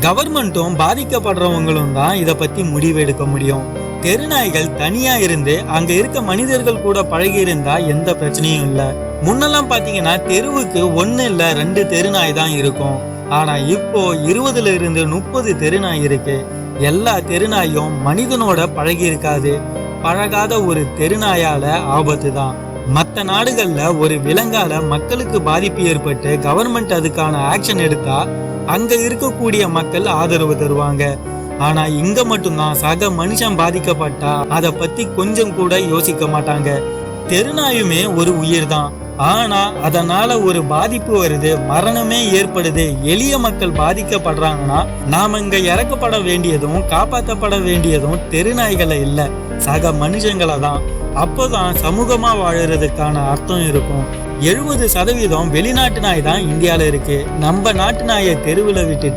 கவர்மெண்ட்டும் பாதிக்கப்படுறவங்களும் தான் இத பத்தி முடிவு எடுக்க முடியும். தெருநாய்கள் தனியா இருந்து அங்க இருக்க மனிதர்கள் கூட பழகி இருந்தா எந்த பிரச்சனையும் இல்ல. முன்னெல்லாம் பாத்தீங்கன்னா தெருவுக்கு 1 இல்ல 2 தெருநாய் தான் இருக்கும். ஆனா இப்போ 20ல இருந்து 30 தெருநாய் இருக்கு. எல்லா தெருநாயும் மனிதனோட பழகி இருக்காது. பழகாத ஒரு தெருநாயால ஆபத்து தான். மற்ற நாடுகள்ல ஒரு விலங்கால மக்களுக்கு பாதிப்பு ஏற்பட்டு கவர்மெண்ட் அதுக்கான ஆக்ஷன் எடுத்தா அங்க இருக்கக்கூடிய மக்கள் ஆதரவு தருவாங்க. ஆனா இங்க மட்டும்தான் சக மனுஷன் பாதிக்கப்பட்டா அத பத்தி கொஞ்சம் கூட யோசிக்க மாட்டாங்க. தெருநாயுமே ஒரு உயிர் தான். ஆனா அதனால ஒரு பாதிப்பு வருது, மரணமே ஏற்படுது, எளிய மக்கள் பாதிக்கப்படுறாங்கன்னா நாம இங்க இறக்கப்பட வேண்டியதும் காப்பாற்றப்பட வேண்டியதும் தெருநாய்களை இல்ல, சக மனுஷங்களை தான். அப்போதான் சமூகமா வாழறதுக்கான அர்த்தம் இருக்கும். 70% வெளிநாட்டு நாய் தான் இந்தியால இருக்கு. நம்ம நாட்டு நாயை தெருவில் விட்டு